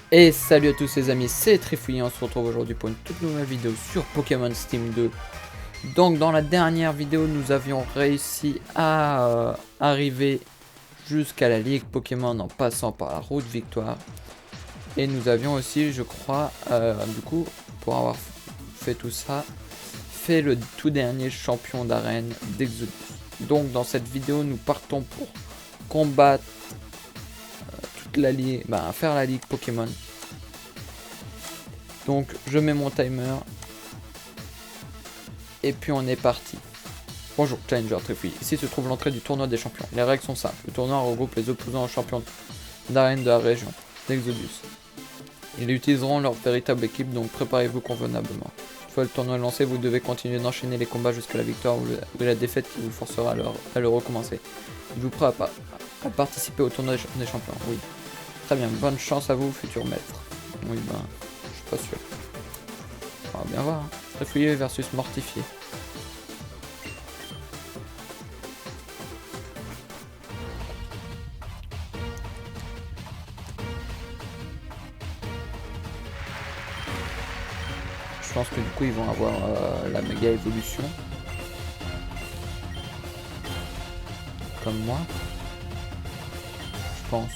Et salut à tous les amis, c'est Trifouillis, on se retrouve aujourd'hui pour une toute nouvelle vidéo sur Pokémon Steam 2. Donc dans la dernière vidéo, nous avions réussi à arriver jusqu'à la Ligue Pokémon en passant par la route Victoire. Et nous avions aussi, je crois, du coup, pour avoir fait tout ça, fait le tout dernier champion d'arène d'Exodus. Donc dans cette vidéo, nous partons pour combattre la ligue, faire la ligue Pokémon. Donc je mets mon timer et puis on est parti. Bonjour Challenger Trifouillis, ici se trouve l'entrée du tournoi des champions. Les règles sont simples, le tournoi regroupe les opposants aux champions d'arène de la région d'Exodus. Ils utiliseront leur véritable équipe, donc préparez-vous convenablement. Une fois le tournoi lancé, vous devez continuer d'enchaîner les combats jusqu'à la victoire ou la défaite qui vous forcera à le recommencer. Êtes-vous prêt à participer au tournoi des champions? Oui. Très bien, bonne chance à vous, futur maître. Oui, je suis pas sûr. On va bien voir. Hein. Trifouillé versus mortifié. Je pense que du coup, ils vont avoir la méga évolution. Comme moi. Je pense.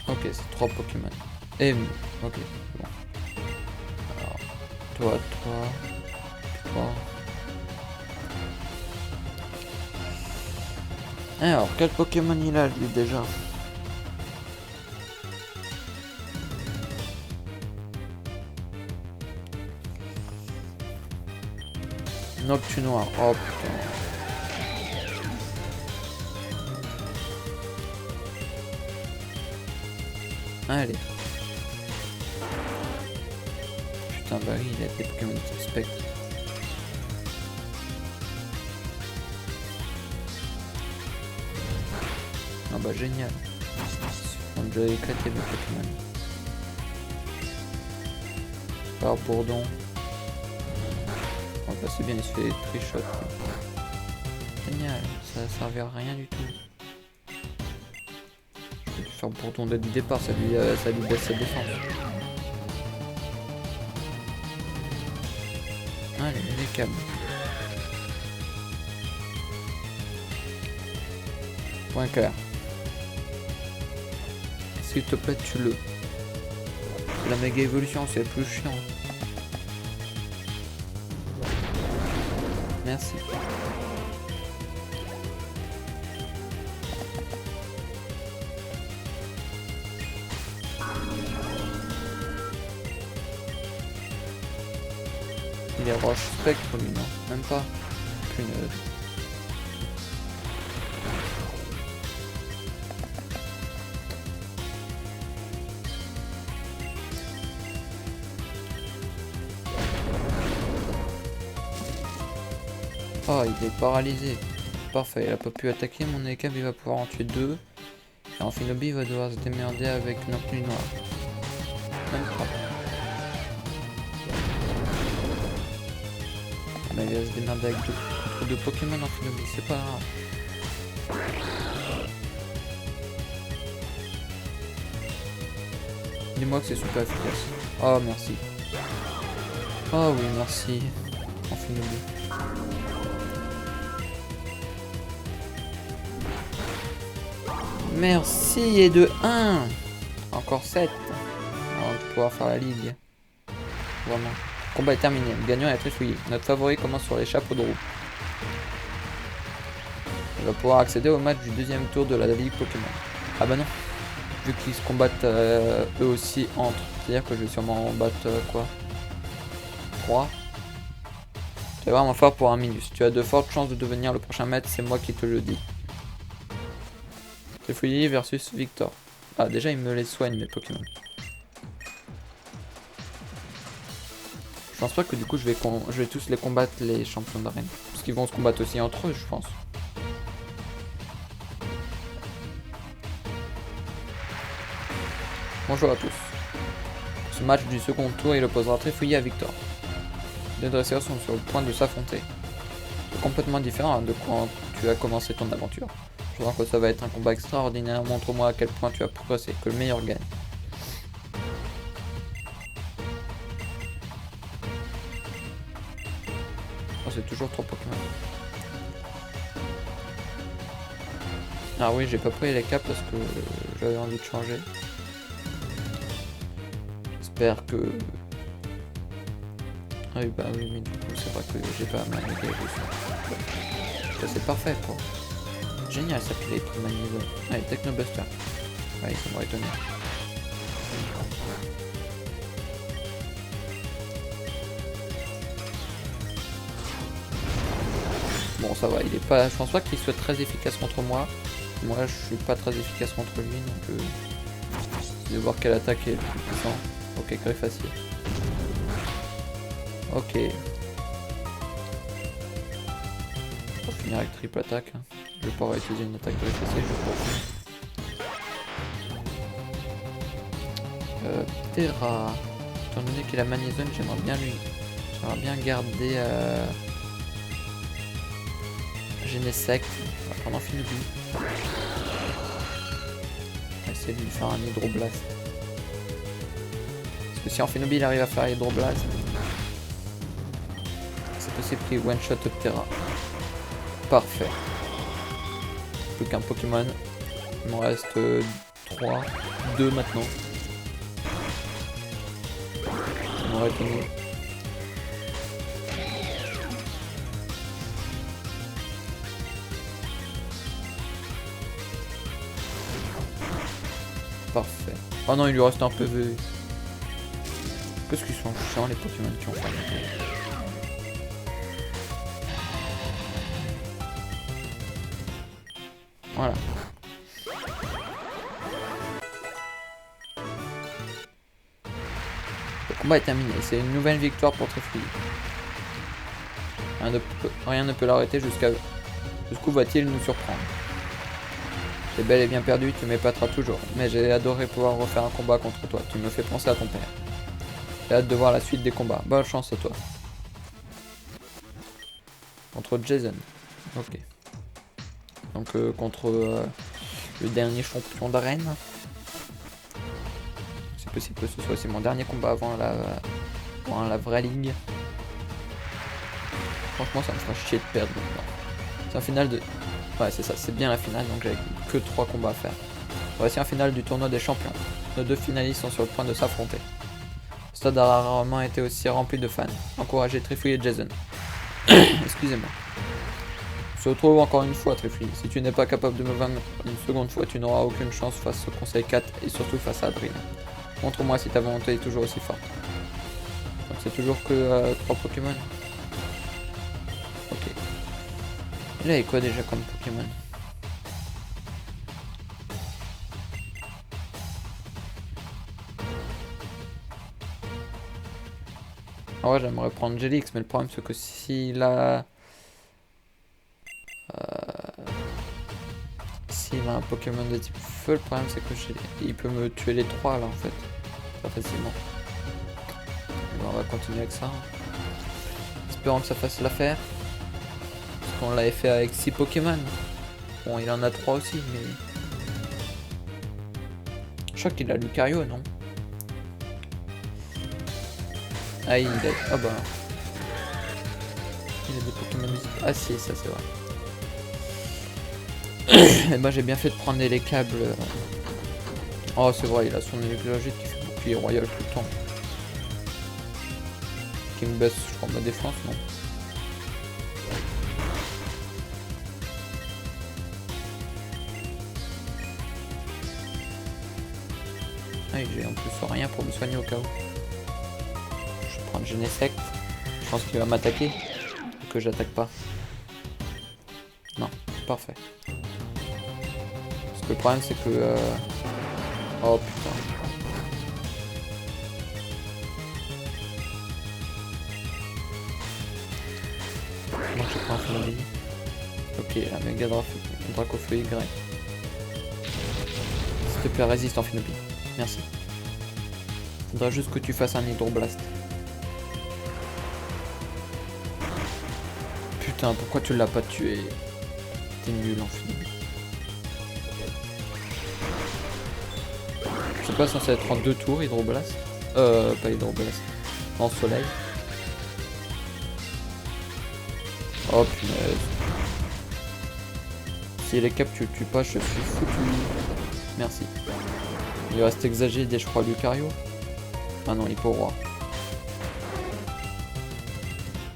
Ok, c'est 3 Pokémon. Et ok, bon. Alors, toi. Alors, quel Pokémon il a lui déjà? Noctunoir, oh putain. Allez. Putain, bah oui, il a des Pokémon type spectre. Ah bah génial. On a déjà éclaté le Pokémon. Par Bourdon. Oh bah c'est bien, il se fait trichot. Génial, ça servait à rien du tout. Je vais lui faire Bourdon dès le départ, ça lui baisse sa défense. Allez, les câbles. Point clair. S'il te plaît, tue-le. La méga évolution, c'est le plus chiant. Merci. Il est roche spectre lui, non? Même pas. Punaise. Oh, il est paralysé. Parfait, il a pas pu attaquer. Mon écab, il va pouvoir en tuer 2. Et Amphinobi va devoir se démerder avec Noctunoir. Même pas. Mais il va se démerder avec deux Pokémon Amphinobi, c'est pas grave. Dis-moi que c'est super efficace. Oh, merci. Oh oui, merci. Amphinobi. Merci, et de 1. Encore 7. Avant de pouvoir faire la ligue. Vraiment. Le combat est terminé. Le gagnant est Trifouillis. Notre favori commence sur les chapeaux de roue. Il va pouvoir accéder au match du deuxième tour de la ligue Pokémon. Ah bah non. Vu qu'ils se combattent eux aussi entre. C'est-à-dire que je vais sûrement en battre quoi 3. C'est vraiment fort pour un Minus. Tu as de fortes chances de devenir le prochain maître, c'est moi qui te le dis. Trifouillis versus Victor. Ah, déjà, il me les soigne, mes Pokémon. Je pense pas que du coup, je vais tous les combattre, les champions d'arène. Parce qu'ils vont se combattre aussi entre eux, je pense. Bonjour à tous. Ce match du second tour, il opposera Trifouillis à Victor. Les dresseurs sont sur le point de s'affronter. C'est complètement différent de quand tu as commencé ton aventure. Je sens que ça va être un combat extraordinaire. Montre-moi à quel point tu as progressé, que le meilleur gagne. Oh, c'est toujours 3 Pokémon. Ah oui, j'ai pas pris les caps parce que j'avais envie de changer. J'espère que... Ah oui, bah oui, mais du coup, c'est vrai que j'ai pas mal négligé. Ça, c'est parfait, quoi. Génial, ça pile les prix magnésium. Allez, Technobuster. Ouais, ça m'aurait étonné. Bon, ça va, il est pas... Je pense pas qu'il soit très efficace contre moi. Moi, je suis pas très efficace contre lui, donc... Je vais voir quelle attaque est le plus puissant. Ok, griffe acier. Ok. On va finir avec triple attaque. Je vais pouvoir utiliser une attaque griffe acier juste pour finir. Terra. Étant donné qu'il a magnésium, j'aimerais bien garder Genesect. On va prendre Amphibious. On va essayer de lui faire un hydroblast. Parce que si Amphibious il arrive à faire hydroblast, c'est possible qu'il one shot Terra. Parfait. Plus qu'un Pokémon. Il m'en reste 3. 2 maintenant. Ça m'aurait étonné. Parfait. Oh non, il lui reste un PV. Qu'est-ce qu'ils sont chiants les Pokémon qui ont fait. Voilà. Le combat est terminé. C'est une nouvelle victoire pour Trifouille. Rien ne peut l'arrêter jusqu'où va-t-il nous surprendre. J'ai bel et bien perdu, tu m'épateras toujours. Mais j'ai adoré pouvoir refaire un combat contre toi. Tu me fais penser à ton père. J'ai hâte de voir la suite des combats. Bonne chance à toi. Contre Jason. Ok. Donc contre le dernier champion d'arène. C'est possible que ce soit aussi mon dernier combat avant la vraie ligue. Franchement ça me fera chier de perdre maintenant. C'est un final de... Ouais c'est ça, c'est bien la finale donc j'avais que 3 combats à faire. Voici un final du tournoi des champions. Nos 2 finalistes sont sur le point de s'affronter. Le stade a rarement été aussi rempli de fans. Encouragez Trifouille et Jason. Excusez-moi. On se retrouve encore une fois Trifouille. Si tu n'es pas capable de me vaincre une seconde fois, tu n'auras aucune chance face au Conseil 4 et surtout face à Adrien. Montre-moi si ta volonté est toujours aussi forte. Donc c'est toujours que 3 Pokémon. Ok. Il avait quoi déjà comme Pokémon? Ah ouais, j'aimerais prendre Jelix, mais le problème c'est que s'il a... S'il a un Pokémon de type feu, le problème c'est que il peut me tuer les 3 là en fait. Pas facilement. Mais on va continuer avec ça. Espérons que ça fasse l'affaire. Parce qu'on l'avait fait avec 6 Pokémon. Bon, il en a 3 aussi, mais... Je crois qu'il a Lucario, non? Ah, il a... Ah bah... Il a des Pokémon musique. Ah si, ça c'est vrai. Et bah j'ai bien fait de prendre les câbles. Oh c'est vrai, il a son électrologique qui fait bouclier royal tout le temps. Qui me baisse, je crois, ma défense, non? Ah, j'ai en plus rien pour me soigner au cas où. Je vais prendre Genesect. Je pense qu'il va m'attaquer. Ou que j'attaque pas. Non, parfait. Parce que le problème c'est que... Oh putain. Moi je prends un Flamme. Ok, un méga Dracofeu Y. S'il te plaît, résiste en Finobi. Merci. Faudra juste que tu fasses un hydroblast. Putain, pourquoi tu l'as pas tué? T'es nul en film. C'est pas censé être en 2 tours Hydroblast. Pas Hydroblast. En soleil. Oh punaise. Si les caps tu le tues pas, je suis foutu. Merci. Il reste Exagide et je crois Lucario. Ah non, Hippo-Roi.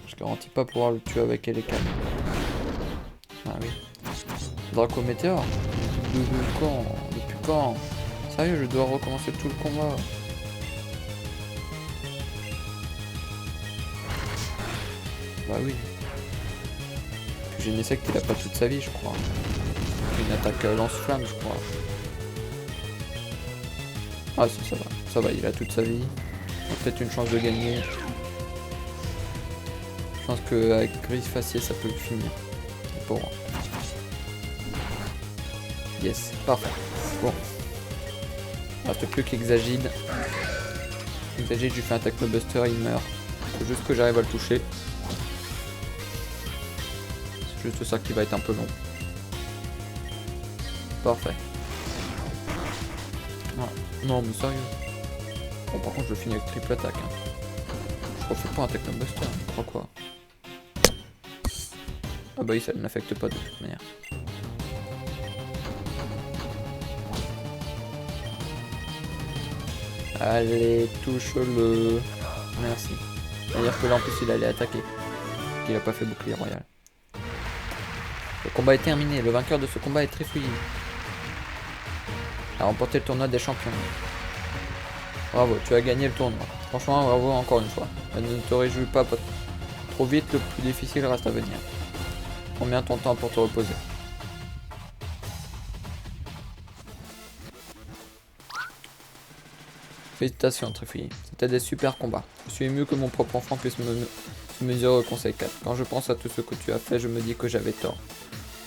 Je garantis pas pouvoir le tuer avec les caps. Ah oui. Draco Météore. Depuis quand? Depuis quand? Sérieux, je dois recommencer tout le combat. Bah oui. Puis Genesect il a pas toute sa vie je crois. Une attaque lance-flamme je crois. Ah si ça va. Ça va, il a toute sa vie. Il a peut-être une chance de gagner. Je pense qu'avec Grise Facier ça peut le finir. Bon. Yes, parfait. Bon. Il reste plus qu'Exagide. Exagide, je lui fais un tackle buster, il meurt. Faut juste que j'arrive à le toucher. C'est juste ça qui va être un peu long. Parfait. Ah, non mais sérieux. Bon par contre je le finis avec triple attaque. Hein. Je refais pas un tackle buster, je crois quoi. Ah bah oui ça ne l'affecte pas de toute manière. Allez, touche-le. Merci. C'est-à-dire que là en plus il allait attaquer. Il a pas fait bouclier royal. Le combat est terminé. Le vainqueur de ce combat est Trifouille. A remporté le tournoi des champions. Bravo, tu as gagné le tournoi. Franchement, bravo encore une fois. Ne te réjouis pas trop vite, le plus difficile reste à venir. Prends bien ton temps pour te reposer. Félicitations Trifouille, c'était des super combats. Je suis ému que mon propre enfant puisse se mesurer au conseil 4. Quand je pense à tout ce que tu as fait, je me dis que j'avais tort.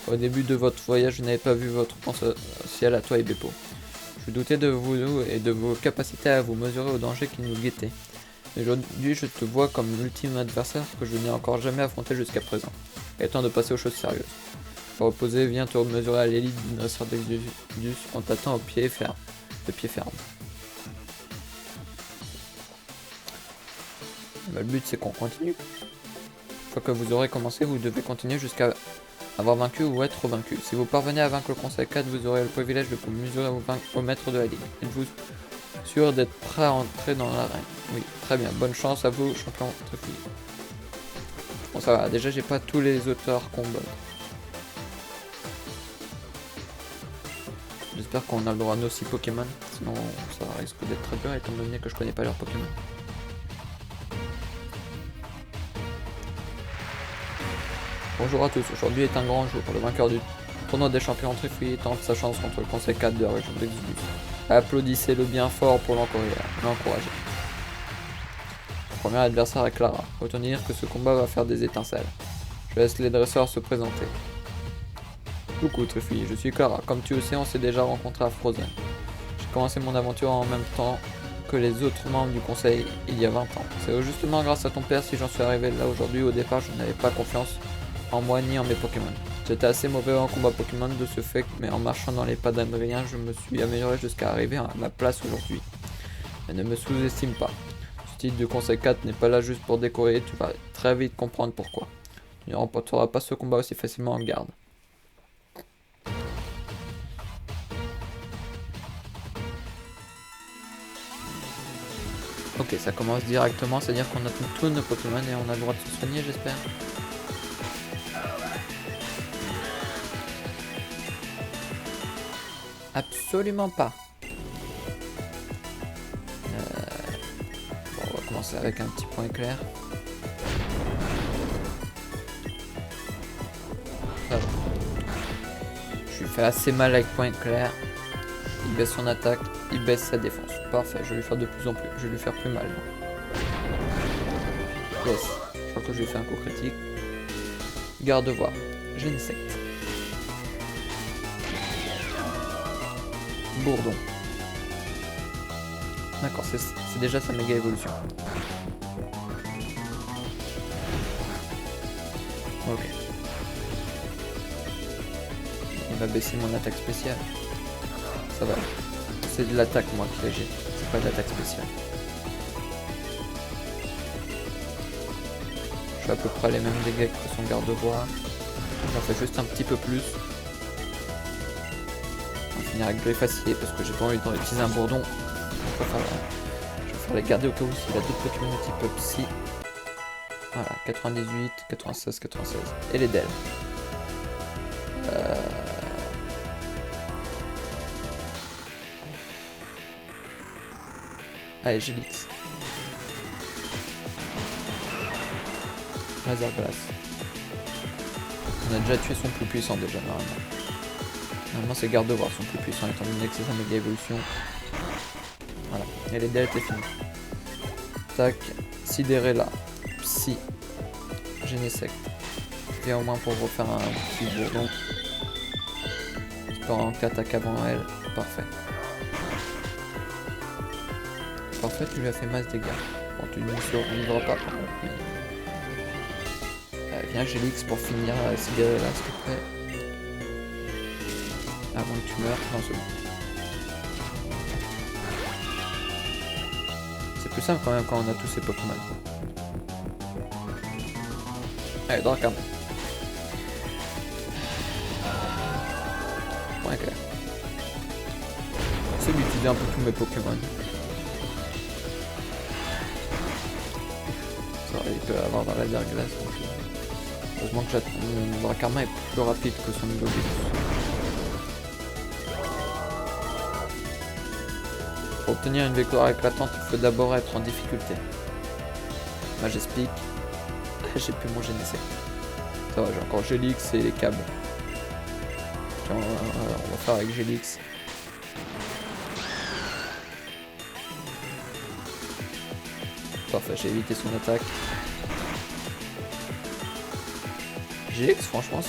Au début de votre voyage, je n'avais pas vu votre potentiel à toi et Beppo. Je doutais de vous et de vos capacités à vous mesurer au danger qui nous guettait. Aujourd'hui, je te vois comme l'ultime adversaire que je n'ai encore jamais affronté jusqu'à présent. Il est temps de passer aux choses sérieuses. Pour reposer, viens te mesurer à l'élite du dresseur d'Exodus. On t'attend au pied ferme. De pied ferme. Bah, le but c'est qu'on continue. Une fois que vous aurez commencé, vous devez continuer jusqu'à avoir vaincu ou être vaincu. Si vous parvenez à vaincre le conseil 4, vous aurez le privilège de vous mesurer au maître de la ligue. Êtes-vous sûr d'être prêt à entrer dans l'arène? Oui, très bien. Bonne chance à vous, champion Trifouille. Bon ça va, déjà j'ai pas tous les auteurs combat. J'espère qu'on a le droit à nos 6 Pokémon, sinon ça risque d'être très dur étant donné que je connais pas leurs Pokémon. Bonjour à tous, aujourd'hui est un grand jour. Le vainqueur du tournoi des champions Trifouille tente sa chance contre le conseil 4 de la région d'Exodus. Applaudissez-le bien fort pour l'encourager. Le premier adversaire est Clara. Retenir que ce combat va faire des étincelles. Je laisse les dresseurs se présenter. Coucou Trifouille, je suis Clara. Comme tu le sais, on s'est déjà rencontré à Frozen. J'ai commencé mon aventure en même temps que les autres membres du conseil il y a 20 ans. C'est justement grâce à ton père si j'en suis arrivé là aujourd'hui. Au départ, je n'avais pas confiance en moi ni en mes Pokémon. J'étais assez mauvais en combat Pokémon de ce fait, mais en marchant dans les pas d'Adrien, je me suis amélioré jusqu'à arriver à ma place aujourd'hui. Mais ne me sous-estime pas. Ce titre de conseil 4 n'est pas là juste pour décorer, tu vas très vite comprendre pourquoi. Tu ne remporteras pas ce combat aussi facilement en garde. Ok, ça commence directement, c'est-à-dire qu'on a tous nos Pokémon et on a le droit de se soigner, j'espère. Absolument pas. Bon, on va commencer avec un petit point éclair. Ça va. Je lui fais assez mal avec point éclair. Il baisse son attaque, il baisse sa défense. Parfait, je vais lui faire de plus en plus. Je vais lui faire plus mal. Yes, je crois que je lui fais un coup critique. Garde-voix, Genesect. Bourdon. D'accord, c'est déjà sa méga évolution. Ok. Il m'a baissé mon attaque spéciale. Ça va. C'est de l'attaque moi qui j'ai. C'est pas de l'attaque spéciale. Je fais à peu près les mêmes dégâts que son garde-bois. J'en fais juste un petit peu plus. On va finir avec Griffacier parce que j'ai pas envie d'en utiliser un bourdon. Je vais faire les garder au cas où s'il a d'autres Pokémon de type Psy. Voilà, 98, 96, 96. Et les Del. Allez, Gélix. Laser glace. On a déjà tué son plus puissant déjà normalement. Normalement c'est garde-voir son plus puissant étant donné que c'est sa méga évolution. Voilà. Et les Del étaient finis. Tac. Sidérella. Psy. Genesect. Viens au moins pour refaire un petit bourdon. Espérant qu'attaque avant elle. Parfait. Parfait, tu lui as fait masse dégâts. Bon, tu ne survivras pas par contre. Mais... viens Gélix pour finir Sidérella s'il te plaît. Avant que tu meurs. Non, c'est bon. C'est plus simple quand même quand on a tous ces Pokémon. Allez, Dracam. Point clair. C'est d'utiliser un peu tous mes Pokémon. Ça, il peut avoir dans la laser glace. Heureusement que mon Dracarma est plus rapide que son Nidobus. Pour obtenir une victoire éclatante, il faut d'abord être en difficulté. Moi j'explique. J'ai plus mon Genesect. Ça va, j'ai encore Gélix et les câbles. Tiens, on va faire avec Gélix. Parfait, j'ai évité son attaque. Gélix, franchement,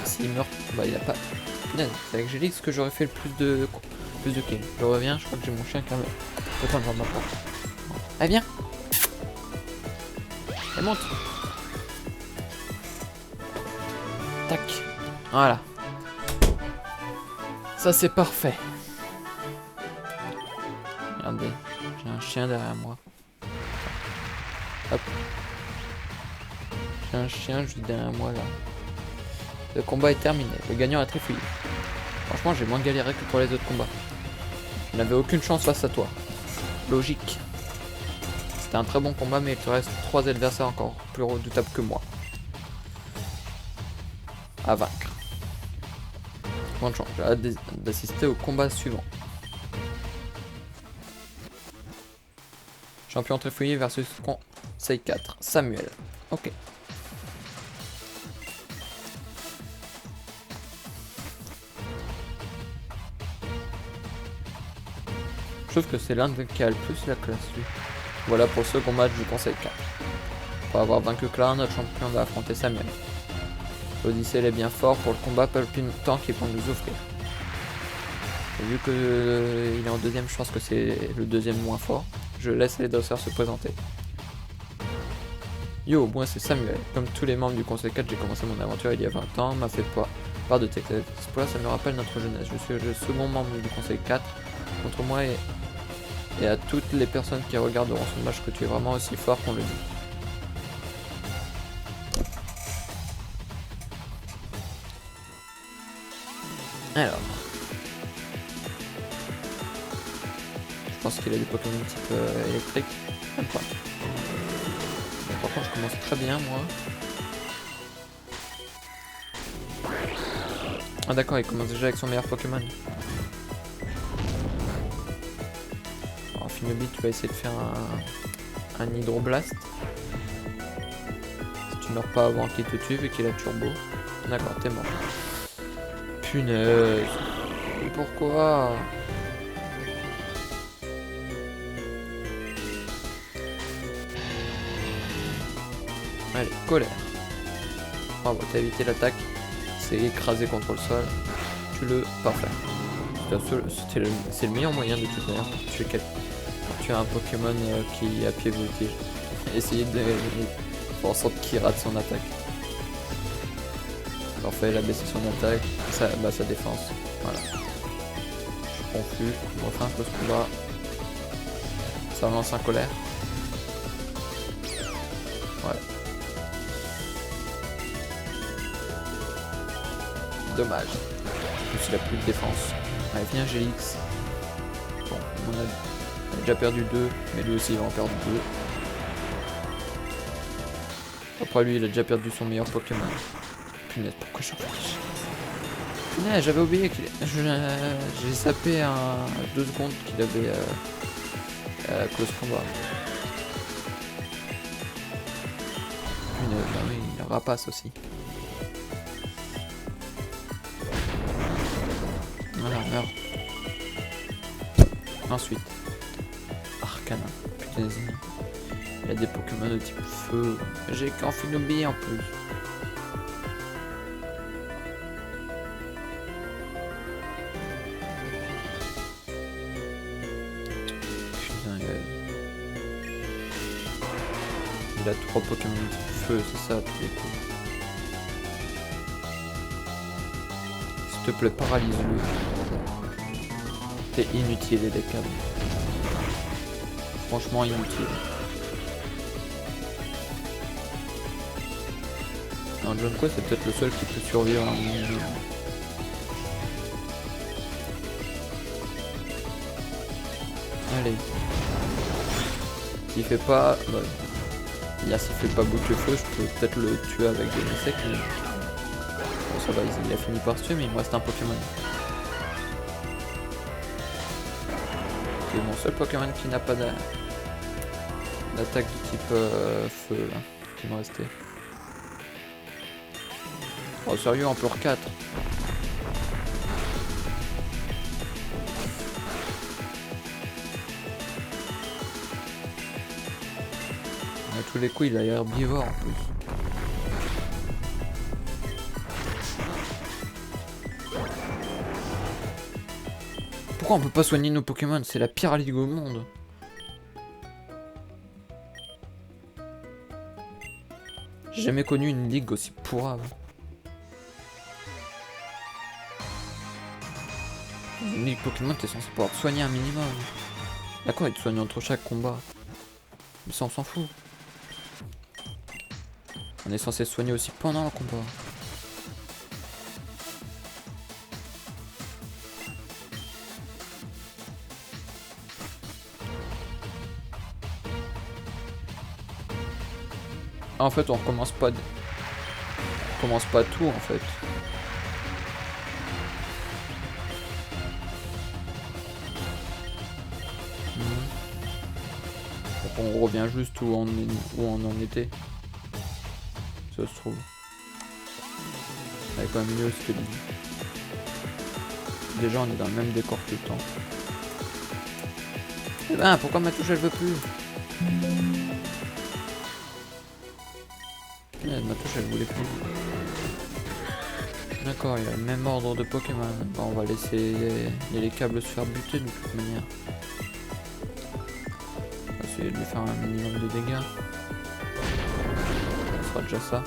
s'il meurt, bah il a pas. C'est avec Gélix que j'aurais fait le plus de kills. Je reviens, je crois que j'ai mon chien quand même. Attends, je vais m'apprendre. Allez, viens. Et monte. Tac. Voilà. Ça c'est parfait. Regardez, j'ai un chien derrière moi. Hop. J'ai un chien juste derrière moi là. Le combat est terminé. Le gagnant a trifouillé. Franchement, j'ai moins galéré que pour les autres combats. Je n'avais aucune chance face à toi. Logique. C'était un très bon combat, mais il te reste 3 adversaires encore plus redoutables que moi à vaincre. Bonne chance, j'ai hâte d'assister au combat suivant. Champion trifouillé versus Conseil 4, Samuel. Ok. Je trouve que c'est l'un qui a le plus la classe lui. Voilà pour le second match du Conseil 4. Pour avoir vaincu Clara, notre champion va affronter Samuel. L'Odyssée est bien fort pour le combat palpitant qu'ils vont nous offrir. Et vu que il est en deuxième, je pense que c'est le deuxième moins fort. Je laisse les dresseurs se présenter. Yo, moi c'est Samuel. Comme tous les membres du Conseil 4, j'ai commencé mon aventure il y a 20 ans, m'a fait part de tes exploits, ça me rappelle notre jeunesse. Je suis le second membre du Conseil 4. Contre moi et à toutes les personnes qui regarderont ce match que tu es vraiment aussi fort qu'on le dit. Alors. Je pense qu'il a des Pokémon type électrique. Même pas. Mais par contre je commence très bien moi. Ah d'accord, il commence déjà avec son meilleur Pokémon. Alors Finobi, tu vas essayer de faire un Hydroblast. Si tu meurs pas avant qu'il te tue vu qu'il a turbo. D'accord, t'es mort. Punaise. Et pourquoi? Allez, colère. Bravo, t'as évité l'attaque. C'est écrasé contre le sol. Tu le... Parfait. C'est le meilleur moyen de toute manière pour tuer tu as un Pokémon qui est à pied voltige. Essayez de faire en sorte qu'il rate son attaque. Parfait, il a baissé son attaque, sa défense. Voilà. Je suis confus, on refait un peu ce combat. Ça lance un colère. Ouais. Dommage. En plus, il a plus de défense. Allez, viens Gélix. Bon, on a déjà perdu 2, mais lui aussi il va en perdre 2. Après lui, il a déjà perdu son meilleur Pokémon. Punaise, pourquoi je suis... Punaise, j'avais oublié qu'il... J'ai zappé 2 secondes qu'il avait close combat. Punaise, bah oui, il rapace aussi. Voilà, meurt. Ensuite, Arcana. Punaise. Il a des Pokémon de type feu. J'ai qu'Amphinobie en plus. Putain, il a 3 Pokémon de type feu, c'est ça tous les coups. S'il te plaît, paralyse-le. C'est inutile les câbles. Franchement inutile. Non, Jonko c'est peut-être le seul qui peut survivre à un mini-jeu. Allez. S'il fait pas... Bah, s'il fait pas boucle feu, je peux peut-être le tuer avec des insectes. Mais... Bon, ça va, il a fini par se tuer, mais il me reste un Pokémon. C'est mon seul Pokémon qui n'a pas d'attaque de type feu là, qui me restait. Oh sérieux, en pleure 4. À tous les coups il a l'air herbivore en plus. Pourquoi on peut pas soigner nos Pokémon? C'est la pire ligue au monde. J'ai jamais connu une ligue aussi pourrave. Une ligue Pokémon, t'es censé pouvoir te soigner un minimum. D'accord, il te soigne entre chaque combat. Mais ça, on s'en fout. On est censé se soigner aussi pendant le combat. En fait, on recommence pas. On commence pas tout en fait. On revient juste où on en était. Ça se trouve. Elle est quand même mieux ce que dit. Déjà on est dans le même décor tout le temps. Eh ben pourquoi ma touche elle veut plus? Ma touche elle voulait plus. D'accord, il a le même ordre de Pokémon. Bon, on va laisser les câbles se faire buter de toute manière. On va essayer de lui faire un minimum de dégâts. Ça sera déjà ça.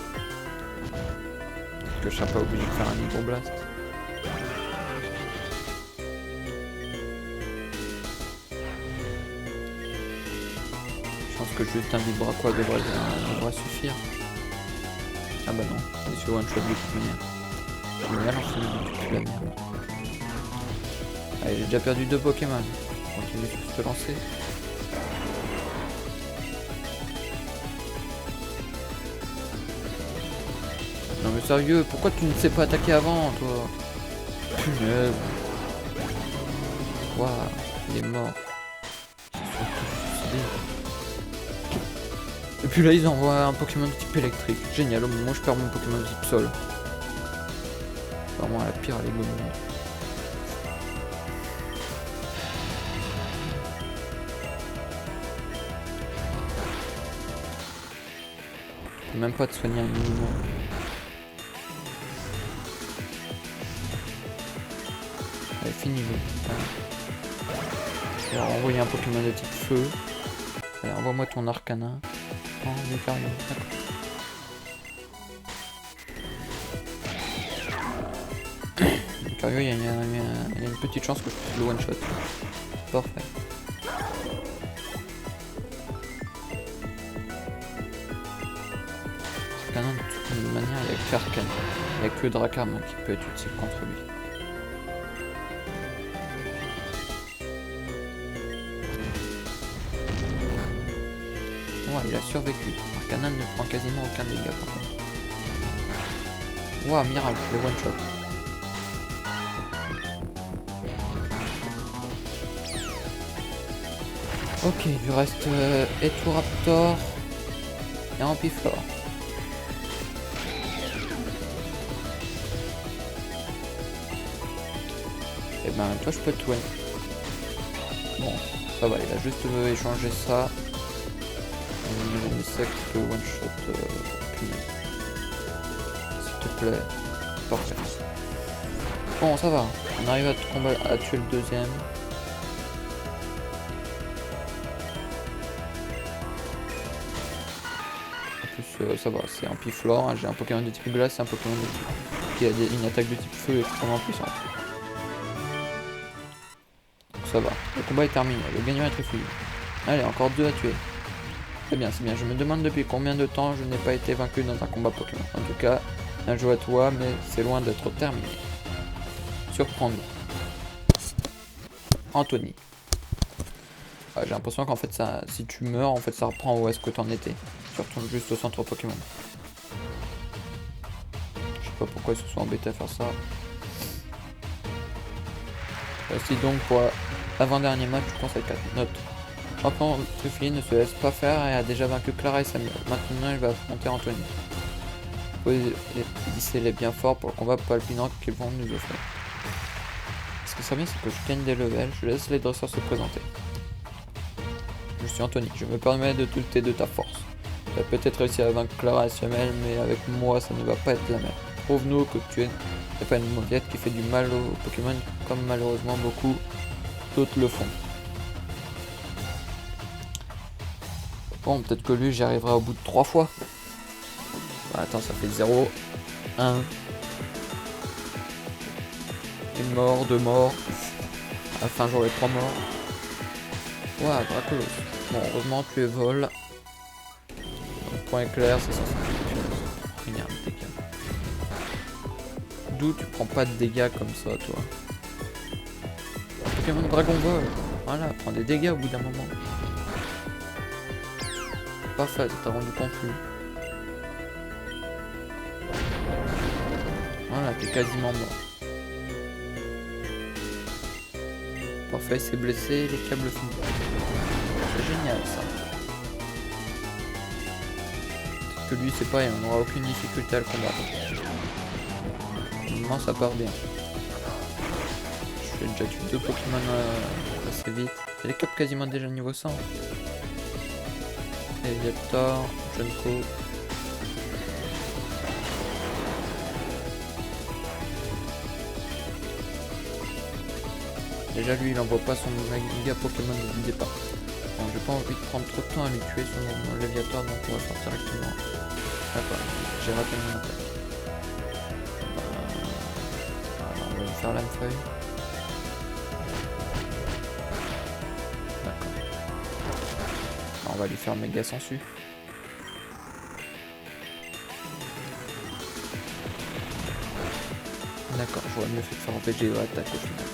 Parce que je serai pas obligé de faire un hydroblast. Je pense que juste un vibraquois devrait suffire. Ah bah non, il se one shot de toute manière. Génial, on finit de toute la merde. Allez, j'ai déjà perdu 2 Pokémon. Continue sur ce lancer. Non mais sérieux, pourquoi tu ne sais pas attaquer avant, toi? Punaise. Waouh, il est mort. Ils sont tous suicidés. Et puis là, ils envoient un Pokémon de type électrique. Génial, au moment où je perds mon Pokémon de type sol. Vraiment la pire ligue au monde. Je peux même pas te soigner un minimum. Allez, fini le. Je vais renvoyer un Pokémon de type feu. Allez, envoie-moi ton Arcana. Oh, Lucario, d'accord. Lucario, il y a une petite chance que je puisse le one shot. Parfait. Canon, de toute manière, il n'y a qu'Arcane. Il n'y a que Dracarme qui peut être utile contre lui. Ouais, il a survécu. Arcanan ne prend quasiment aucun dégât par contre. Ouah, miracle, le one shot. Ok, il lui reste Eturaptor et Ampiflore. Et ben toi je peux te win. Bon, ça va, il a juste échangé ça. Je sais que one shot punaise. S'il te plaît. Parfait. Bon, ça va. On arrive à tuer le deuxième. En plus, ça va. C'est un Piflore. Hein. J'ai un Pokémon de type glace et un Pokémon de type qui a une attaque de type feu extrêmement puissante. Donc ça va. Le combat est terminé. Le gagnant est trifouillé. Allez, encore 2 à tuer. C'est bien, c'est bien. Je me demande depuis combien de temps je n'ai pas été vaincu dans un combat Pokémon. En tout cas, bien joué à toi, mais c'est loin d'être terminé. Surprendre. Anthony. Ouais, j'ai l'impression qu'en fait, ça, si tu meurs, en fait, ça reprend où est-ce que t'en étais. Tu retournes juste au centre Pokémon. Je sais pas pourquoi ils se sont embêtés à faire ça. Voici donc pour l'avant-dernier match, je pense à 4 notes. Champion Truffy ne se laisse pas faire et a déjà vaincu Clara et Samuel. Maintenant, il va affronter Anthony. Il est bien fort pour le combat palpitant qu'ils vont nous offrir. Ce qui serait bien, c'est que je gagne des levels. Je laisse les dresseurs se présenter. Je suis Anthony. Je me permets de douter de ta force. Tu as peut-être réussi à vaincre Clara et Samuel, mais avec moi, ça ne va pas être la même. Prouve-nous que tu n'es pas une mauviette qui fait du mal aux Pokémon, comme malheureusement beaucoup d'autres le font. Bon, peut-être que lui, j'y arriverai au bout de 3 fois. Bah, attends, ça fait 0, 1. Une mort, 2 morts. À la fin, j'aurai 3 morts. Ouah, Dracolos. Bon, heureusement, tu es vol. Point éclair, c'est ça. Rien de dégâts. D'où tu prends pas de dégâts comme ça, toi? Pokémon Dragon Ball. Voilà, prends des dégâts au bout d'un moment. Parfait, ça t'a rendu confus. Voilà, t'es quasiment mort. Parfait, c'est blessé, les câbles finissent. C'est génial ça. Peut-être que lui c'est pas, on n'aura aucune difficulté à le combattre. Normalement ça part bien. Je fais déjà tuer 2 Pokémon assez vite. Et les câbles quasiment déjà niveau 100. Aviator, Junko. Déjà lui il envoie pas son méga Pokémon du départ. Bon, j'ai pas envie de prendre trop de temps à lui tuer son Léviator, donc on va faire directement. D'accord, j'ai raté mon attaque. Alors on va lui faire lame feuille. D'accord. On va lui faire méga sensu. D'accord, j'aurais mieux fait de faire un PGE attaque au final.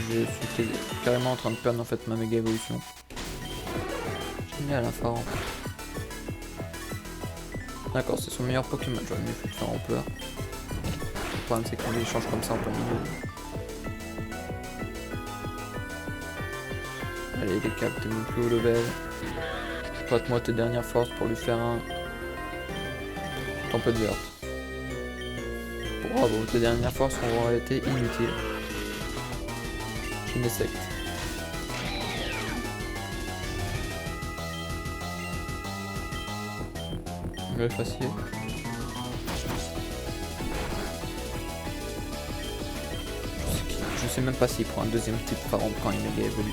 Je suis carrément en train de perdre en fait ma méga évolution. Génial, un pharaon. D'accord, c'est son meilleur Pokémon, j'aurais mieux fait de faire ampleur. Le problème c'est qu'il change comme ça en plein milieu. Allez les câbles, t'es mon plus haut level. Prête-moi tes dernières forces pour lui faire un tempête verte. Bravo, tes dernières forces auront été inutiles. Une insecte. Le facier. Je sais même pas s'il prend un deuxième type pharaon quand il méga évolue.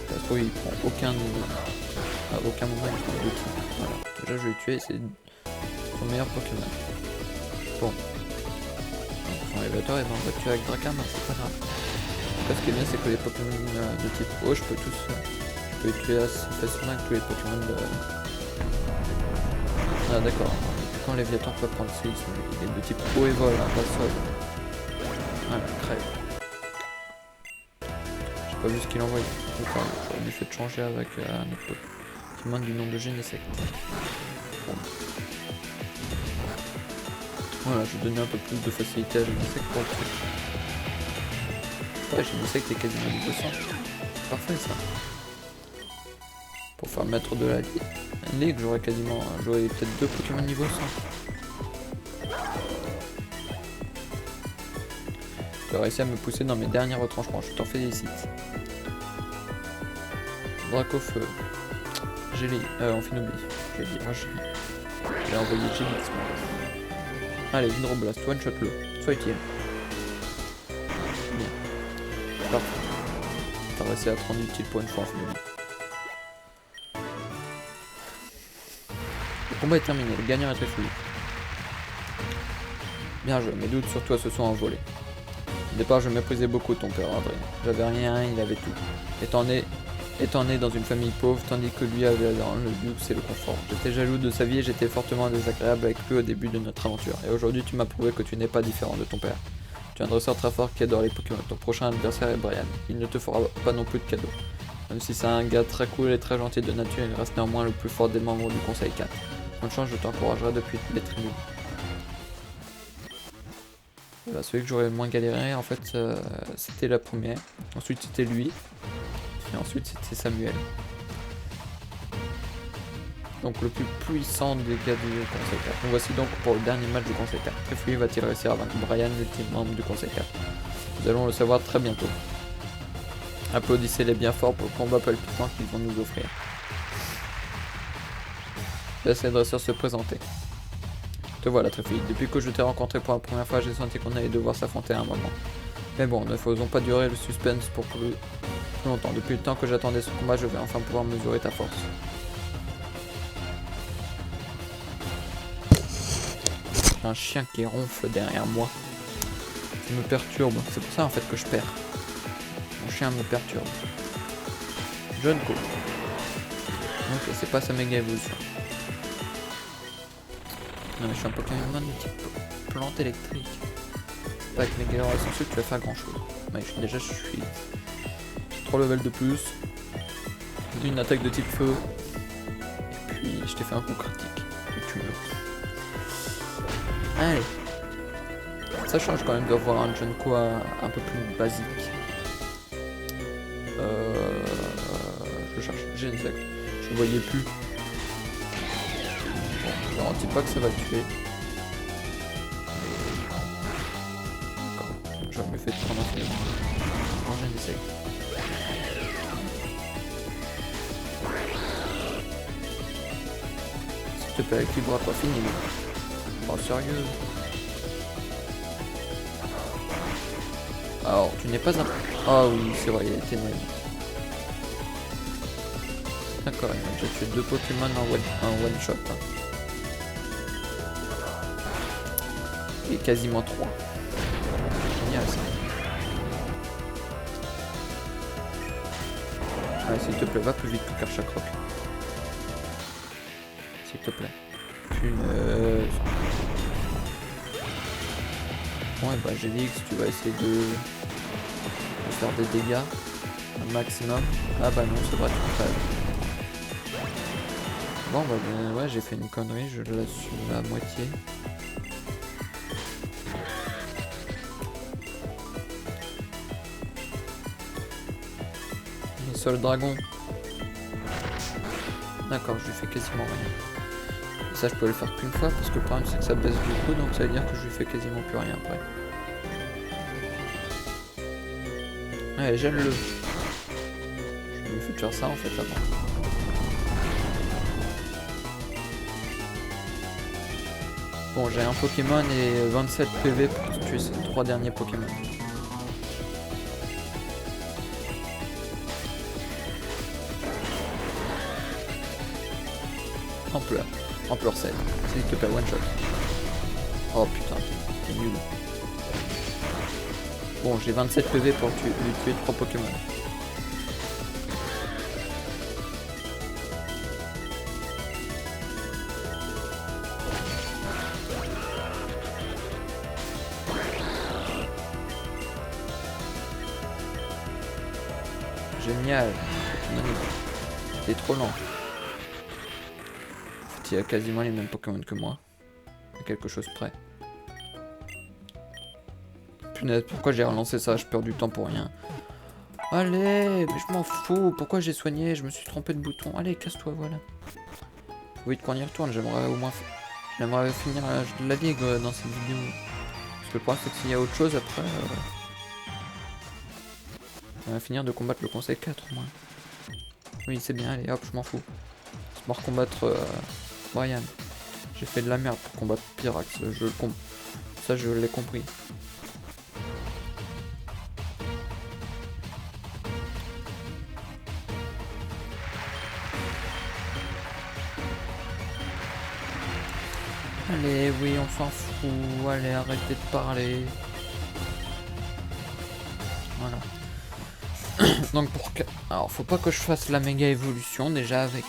Ça se trouve il prend aucun à aucun moment il prend deux types. Voilà. Déjà je vais le tuer, c'est son meilleur Pokémon. Bon. Donc son élévateur est bien battu avec Dracam, mais c'est pas grave. En fait, ce qui est bien, c'est que les Pokémon de type eau, je peux les tuer assez facilement avec tous les Pokémon de... Ah d'accord. Quand Léviathan peut prendre séisme, il est de type eau et vol, hein, pas sol. Voilà, crève. J'ai pas vu ce qu'il envoyait. J'aurais dû fait changer avec un autre Pokémon du nom de Genesect. Bon. Voilà, je vais donner un peu plus de facilité à Genesect pour le truc. Ouais, Genesect est quasiment niveau 100. Parfait ça. Pour faire mettre de la ligue, j'aurais peut-être 2 Pokémon niveau 100. Tu as réussi à me pousser dans mes derniers retranchements, je t'en félicite. Dracofeu. Gélie. Amphinobie. Je vais dire Gélie. J'ai envoyé Gélix. Allez, Hydroblast, one shot le. Sois utile. Bien. Parfait. T'as réussi à te rendre utile pour une fois, Amphinobie. Le combat est terminé, le gagnant est très fluide. Bien joué, mes doutes sur toi se sont envolés. Au départ, je méprisais beaucoup ton père, Adrien. J'avais rien, il avait tout. Étant né dans une famille pauvre, tandis que lui avait le luxe et le confort. J'étais jaloux de sa vie et j'étais fortement désagréable avec lui au début de notre aventure. Et aujourd'hui, tu m'as prouvé que tu n'es pas différent de ton père. Tu es un dresseur très fort qui adore les Pokémon. Ton prochain adversaire est Brian. Il ne te fera pas non plus de cadeaux. Même si c'est un gars très cool et très gentil de nature, il reste néanmoins le plus fort des membres du Conseil 4. Bonne chance, je t'encouragerai depuis les tribunes. Voilà, celui que j'aurais le moins galéré, en fait, c'était la première. Ensuite, c'était lui. Et ensuite, c'était Samuel. Donc, le plus puissant des gars du Conseil 4. Donc, voici donc pour le dernier match du Conseil 4. Trifouille va-t-il réussir à vaincre Brian, l'ultime membre du Conseil 4? Nous allons le savoir très bientôt. Applaudissez-les bien fort pour le combat palpitant qu'ils vont nous offrir. Laisse les dresseurs se présenter. Te voilà, Trifouille. Depuis que je t'ai rencontré pour la première fois, j'ai senti qu'on allait devoir s'affronter à un moment. Mais bon, ne faisons pas durer le suspense pour plus longtemps. Depuis le temps que j'attendais ce combat, je vais enfin pouvoir mesurer ta force. J'ai un chien qui ronfle derrière moi. Ça me perturbe. C'est pour ça en fait que je perds. Mon chien me perturbe. Junko. Ok, c'est pas sa méga évolution. Non mais je suis un Pokémon de type plante électrique. Pas avec mes galères essentielles tu vas faire grand chose. Mais je suis 3 levels de plus. Une attaque de type feu. Et puis je t'ai fait un coup critique. Et tu meurs. Allez. Ça change quand même de voir un Junko un peu plus basique. Je cherche Genesect. Je ne voyais plus. Bon, je garantis pas que ça va tuer. D'accord. J'aurais mieux fait de prendre un film. En Genesect. S'il te plaît, équilibre-toi, fini. Oh, sérieux. Alors, tu n'es pas un... Ah oui, c'est vrai, il était nul. D'accord, il a déjà tué 2 Pokémon en one shot. Hein. Et quasiment 3. Génial ça. Allez, s'il te plaît, va plus vite que Karchakroc. S'il te plaît. Punaise. Bon, et bah, Gélix, tu vas essayer de faire des dégâts un maximum. Ah bah non, c'est vrai, tu crèves. Bon bah ouais, j'ai fait une connerie, je l'assume à moitié. Le seul dragon. D'accord, je lui fais quasiment rien. Et ça je peux le faire qu'une fois parce que le problème c'est que ça baisse beaucoup, donc ça veut dire que je lui fais quasiment plus rien après. Allez, gèle-le. Je lui fais faire ça en fait avant. Bon, j'ai un Pokémon et 27 PV pour tuer ces 3 derniers Pokémon. Ampleur 7, s'il te plaît, one shot. Oh putain. t'es nul. Bon, j'ai 27 PV pour lui tuer 3 Pokémon. Génial. T'es trop lent. Il a quasiment les mêmes Pokémon que moi. À quelque chose près. Punaise, pourquoi j'ai relancé ça? Je perds du temps pour rien. Allez, mais je m'en fous. Pourquoi j'ai soigné? Je me suis trompé de bouton. Allez, casse-toi, voilà. Faut vite qu'on y retourne. J'aimerais au moins j'aimerais finir la ligue dans cette vidéo. Parce que le problème, c'est que s'il y a autre chose après... on va finir de combattre le conseil 4 au moins. Oui, c'est bien, allez hop, je m'en fous. Je vais recombattre Brian. J'ai fait de la merde pour combattre Pyrax, ça je l'ai compris. Allez, oui, on s'en fout. Allez, arrêtez de parler. Voilà. Donc alors, faut pas que je fasse la méga évolution déjà avec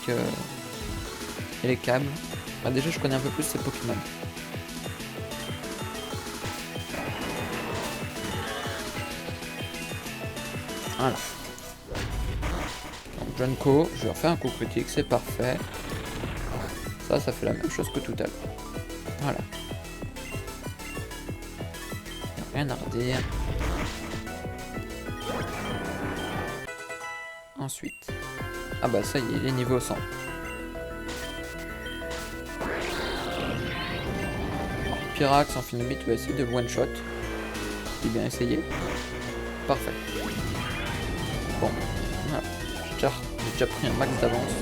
les câbles. Bah, déjà, je connais un peu plus ces Pokémon. Voilà. Donc, Junko, je lui refais un coup critique, c'est parfait. Ça fait la même chose que tout à l'heure. Voilà. Rien à redire. Ensuite. Ah bah ça y est, il est niveau 100. Alors, Pyrax en Finobit va essayer de one shot. J'ai bien essayé. Parfait. Bon, voilà. J'ai déjà pris un max d'avance.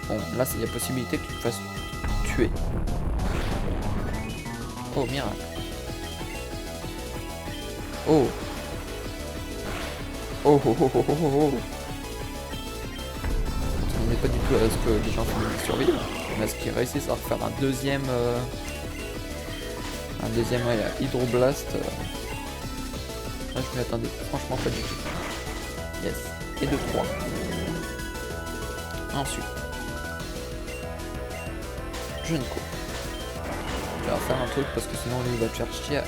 Bon, là il y a possibilité que tu te fasses tuer. Oh, miracle. Oh. Oh oh oh oh oh oh. On n'est pas du tout à ce que les gens font survivre, mais à ce qu'ils réussissent à refaire un deuxième Hydroblast. Là je m'y attendais franchement pas du tout. Yes. Et de 3. Ensuite. Junko. Je vais refaire un truc parce que sinon lui il va te faire chier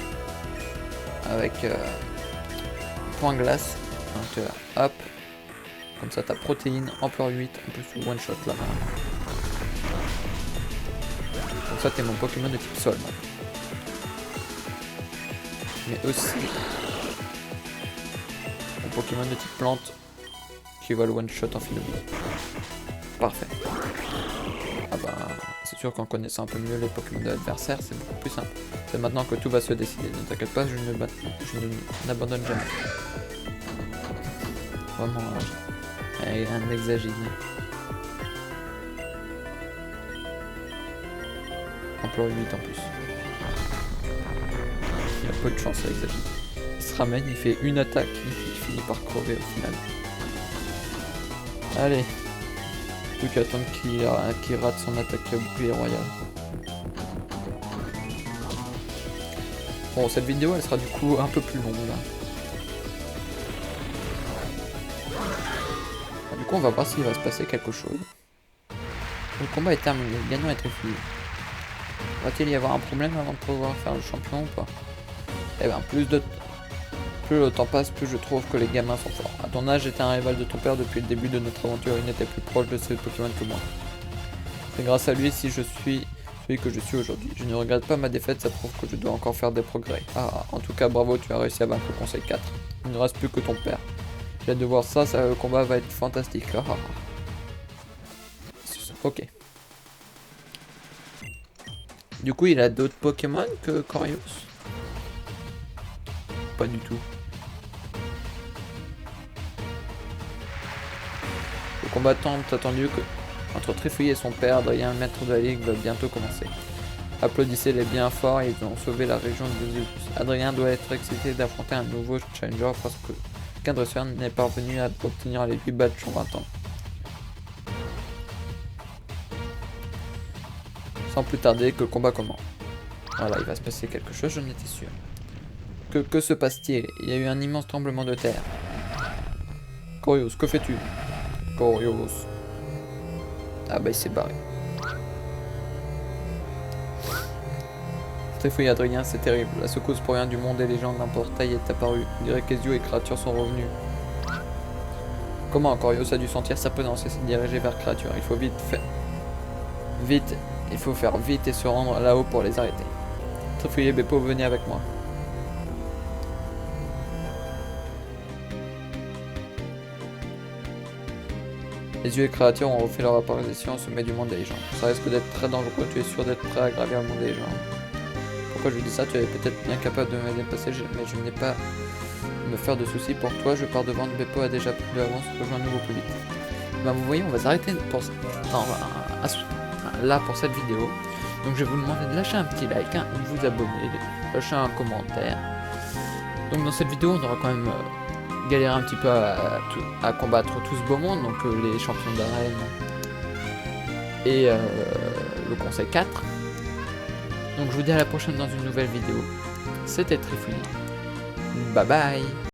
avec point glace. Donc hop. Comme ça ta protéine, ampleur 8, en plus one shot là. Donc ça t'es mon Pokémon de type sol. Mais aussi mon Pokémon de type plante qui va le one shot en Finobit. Parfait. Ah bah c'est sûr qu'en connaissant un peu mieux les Pokémon de l'adversaire c'est beaucoup plus simple. C'est maintenant que tout va se décider. Ne t'inquiète pas, je n'abandonne jamais. Vraiment un exagine. Ampleur 8 en plus. Il y a peu de chance avec Exagine. Il se ramène, il fait une attaque, il finit par crever au final. Allez. Plus qu'à attendre qu'il rate son attaque bouclier royal. Bon, cette vidéo elle sera du coup un peu plus longue là. Du coup on va voir s'il va se passer quelque chose. Le combat est terminé, le gagnant est fini. Va-t-il y avoir un problème avant de pouvoir faire le champion ou pas? Eh ben plus le temps passe, plus je trouve que les gamins sont forts. À ton âge, j'étais un rival de ton père depuis le début de notre aventure, il n'était plus proche de ses Pokémon que moi. C'est grâce à lui si je suis celui que je suis aujourd'hui. Je ne regrette pas ma défaite, ça prouve que je dois encore faire des progrès. Ah, en tout cas bravo, tu as réussi à vaincre le conseil 4. Il ne reste plus que ton père. J'ai hâte de voir ça, le combat va être fantastique. Ah. Ok. Du coup, il a d'autres Pokémon que Corios? Pas du tout. Le combat tant attendu que entre Trifouille et son père, Adrien, maître de la ligue, va bientôt commencer. Applaudissez-les bien fort, ils ont sauvé la région de Zeus. Adrien doit être excité d'affronter un nouveau challenger parce que aucun dresseur n'est parvenu à obtenir les 8 badges en 20 ans. Sans plus tarder, que le combat commence. Voilà, il va se passer quelque chose, j'en étais sûr. Que se passe-t-il? Il y a eu un immense tremblement de terre. Corios, que fais-tu? Corios. Ah bah il s'est barré. Trifouille Adrien, c'est terrible. La secousse pour rien du monde et légende d'un portail est apparu. On dirait qu'Ezio et créatures sont revenus. Comment Corios a dû sentir sa présence et s'est dirigé vers créature. Il faut vite faire. Vite, il faut faire vite et se rendre là-haut pour les arrêter. Trifouille et Beppo, venez avec moi. Les yeux et créatures ont refait leur apparition au sommet du monde des légendes. Ça risque d'être très dangereux, tu es sûr d'être prêt à gravir le monde des légendes. Pourquoi je dis ça? Tu es peut-être bien capable de me dépasser, mais je n'ai pas à me faire de soucis pour toi. Je pars devant, Beppo a déjà pris de l'avance, rejoins-nous au plus vite. Bah vous voyez, on va s'arrêter pour là pour cette vidéo. Donc je vais vous demander de lâcher un petit like, de vous abonner, de lâcher un commentaire. Donc dans cette vidéo, on aura quand même galéré un petit peu à combattre tout ce beau monde, donc les champions d'arène et le conseil 4. Donc je vous dis à la prochaine dans une nouvelle vidéo. C'était Trifouille. Bye bye.